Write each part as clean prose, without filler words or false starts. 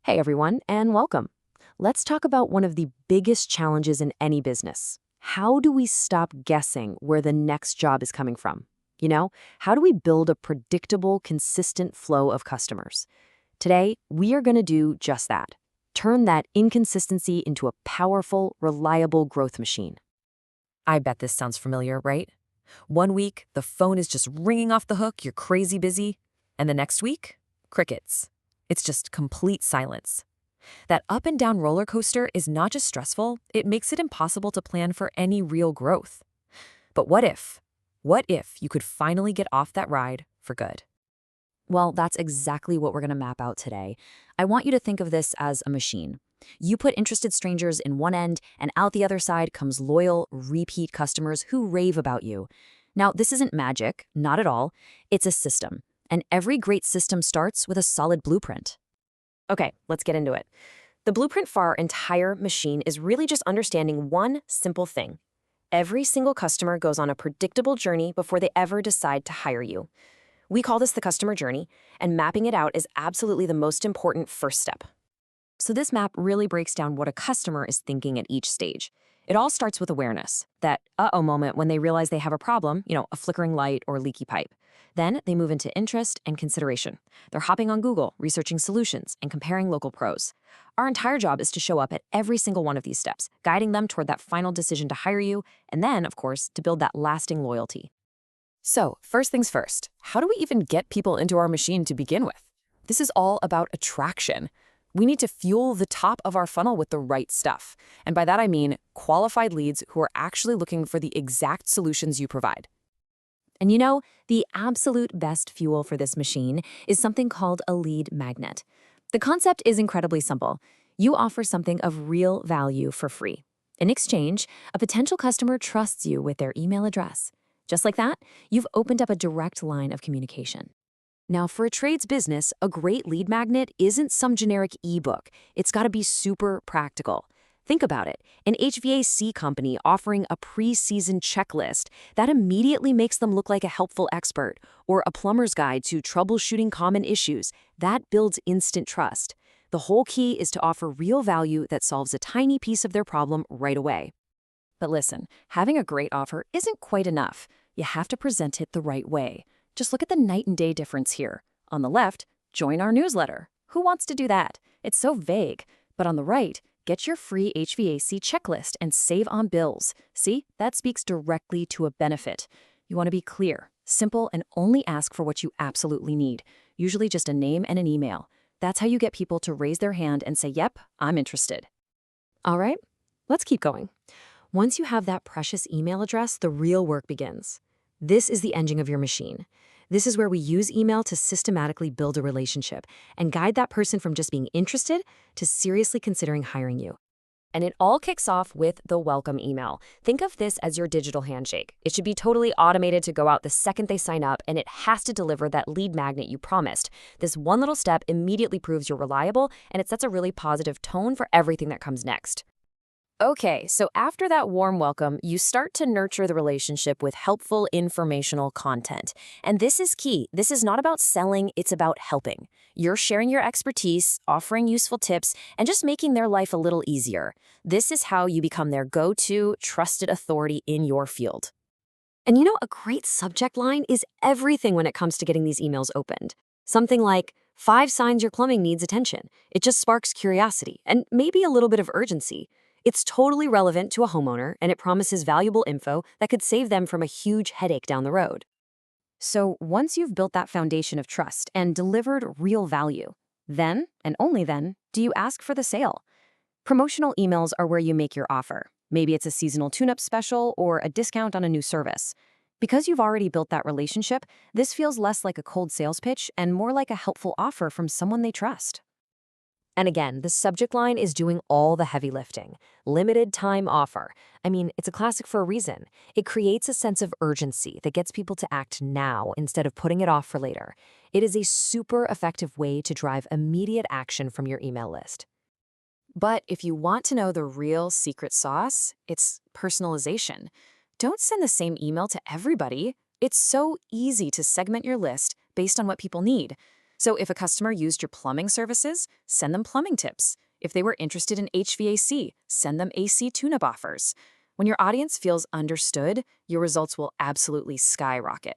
Hey everyone, and welcome. Let's talk about one of the biggest challenges in any business. How do we stop guessing where the next job is coming from? How do we build a predictable, consistent flow of customers? Today, we are going to do just that. Turn that inconsistency into a powerful, reliable growth machine. I bet this sounds familiar, right? One week, the phone is just ringing off the hook, you're crazy busy, and the next week, crickets. It's just complete silence. That up and down roller coaster is not just stressful, it makes it impossible to plan for any real growth. But what if? What if you could finally get off that ride for good? Well, that's exactly what we're going to map out today. I want you to think of this as a machine. You put interested strangers in one end, and out the other side comes loyal, repeat customers who rave about you. Now, this isn't magic, not at all. It's a system. And every great system starts with a solid blueprint. Okay, let's get into it. The blueprint for our entire machine is really just understanding one simple thing. Every single customer goes on a predictable journey before they ever decide to hire you. We call this the customer journey, and mapping it out is absolutely the most important first step. So this map really breaks down what a customer is thinking at each stage. It all starts with awareness, that uh-oh moment when they realize they have a problem, a flickering light or leaky pipe. Then they move into interest and consideration. They're hopping on Google, researching solutions, and comparing local pros. Our entire job is to show up at every single one of these steps, guiding them toward that final decision to hire you, and then, of course, to build that lasting loyalty. So, first things first, how do we even get people into our machine to begin with? This is all about attraction. We need to fuel the top of our funnel with the right stuff. And by that I mean qualified leads who are actually looking for the exact solutions you provide. And the absolute best fuel for this machine is something called a lead magnet. The concept is incredibly simple. You offer something of real value for free. In exchange, a potential customer trusts you with their email address. Just like that, you've opened up a direct line of communication. Now, for a trades business, a great lead magnet isn't some generic ebook. It's got to be super practical. Think about it. An HVAC company offering a pre-season checklist, that immediately makes them look like a helpful expert, or a plumber's guide to troubleshooting common issues. That builds instant trust. The whole key is to offer real value that solves a tiny piece of their problem right away. But listen, having a great offer isn't quite enough. You have to present it the right way. Just look at the night and day difference here. On the left, join our newsletter. Who wants to do that? It's so vague. But on the right, get your free HVAC checklist and save on bills. See, that speaks directly to a benefit. You want to be clear, simple, and only ask for what you absolutely need, usually just a name and an email. That's how you get people to raise their hand and say, yep, I'm interested. All right, let's keep going. Once you have that precious email address, the real work begins. This is the engine of your machine. This is where we use email to systematically build a relationship and guide that person from just being interested to seriously considering hiring you. And it all kicks off with the welcome email. Think of this as your digital handshake. It should be totally automated to go out the second they sign up, and it has to deliver that lead magnet you promised. This one little step immediately proves you're reliable, and it sets a really positive tone for everything that comes next. Okay, so after that warm welcome, you start to nurture the relationship with helpful informational content. And this is key. This is not about selling, it's about helping. You're sharing your expertise, offering useful tips, and just making their life a little easier. This is how you become their go-to, trusted authority in your field. And a great subject line is everything when it comes to getting these emails opened. Something like, 5 signs your plumbing needs attention. It just sparks curiosity and maybe a little bit of urgency. It's totally relevant to a homeowner, and it promises valuable info that could save them from a huge headache down the road. So once you've built that foundation of trust and delivered real value, then, and only then, do you ask for the sale. Promotional emails are where you make your offer. Maybe it's a seasonal tune-up special or a discount on a new service. Because you've already built that relationship, this feels less like a cold sales pitch and more like a helpful offer from someone they trust. And again, the subject line is doing all the heavy lifting. Limited time offer. I mean, it's a classic for a reason. It creates a sense of urgency that gets people to act now instead of putting it off for later. It is a super effective way to drive immediate action from your email list. But if you want to know the real secret sauce, it's personalization. Don't send the same email to everybody. It's so easy to segment your list based on what people need. So if a customer used your plumbing services, send them plumbing tips. If they were interested in HVAC, send them AC tune-up offers. When your audience feels understood, your results will absolutely skyrocket.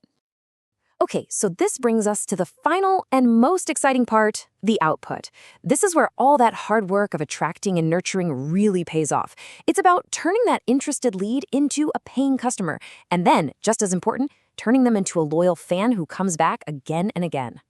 Okay, so this brings us to the final and most exciting part, the output. This is where all that hard work of attracting and nurturing really pays off. It's about turning that interested lead into a paying customer, and then, just as important, turning them into a loyal fan who comes back again and again.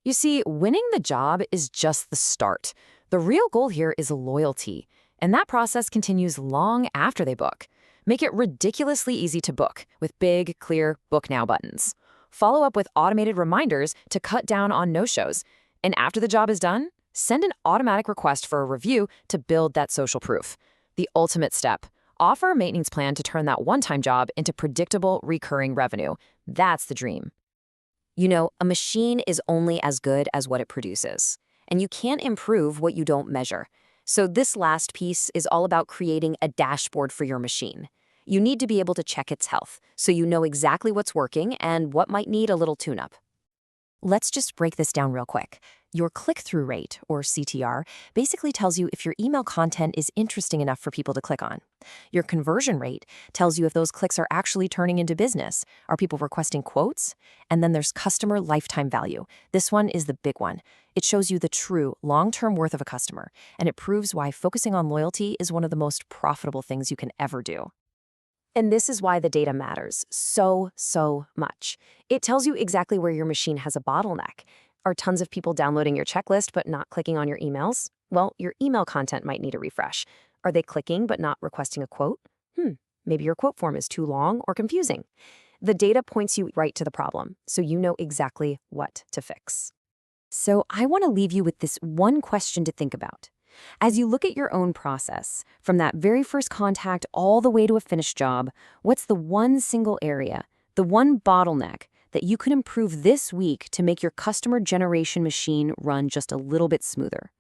You see, winning the job is just the start. The real goal here is loyalty, and that process continues long after they book. Make it ridiculously easy to book with big, clear Book Now buttons. Follow up with automated reminders to cut down on no-shows. And after the job is done, send an automatic request for a review to build that social proof. The ultimate step. Offer a maintenance plan to turn that one-time job into predictable, recurring revenue. That's the dream. You know, a machine is only as good as what it produces, and you can't improve what you don't measure. So this last piece is all about creating a dashboard for your machine. You need to be able to check its health, so you know exactly what's working and what might need a little tune-up. Let's just break this down real quick. Your click-through rate, or CTR, basically tells you if your email content is interesting enough for people to click on. Your conversion rate tells you if those clicks are actually turning into business. Are people requesting quotes? And then there's customer lifetime value. This one is the big one. It shows you the true long-term worth of a customer, and it proves why focusing on loyalty is one of the most profitable things you can ever do. And this is why the data matters so much. It tells you exactly where your machine has a bottleneck. Are tons of people downloading your checklist but not clicking on your emails? Well, your email content might need a refresh. Are they clicking but not requesting a quote? Maybe your quote form is too long or confusing. The data points you right to the problem, so you know exactly what to fix. So I want to leave you with this one question to think about. As you look at your own process, from that very first contact all the way to a finished job, what's the one single area, the one bottleneck that you could improve this week to make your customer generation machine run just a little bit smoother?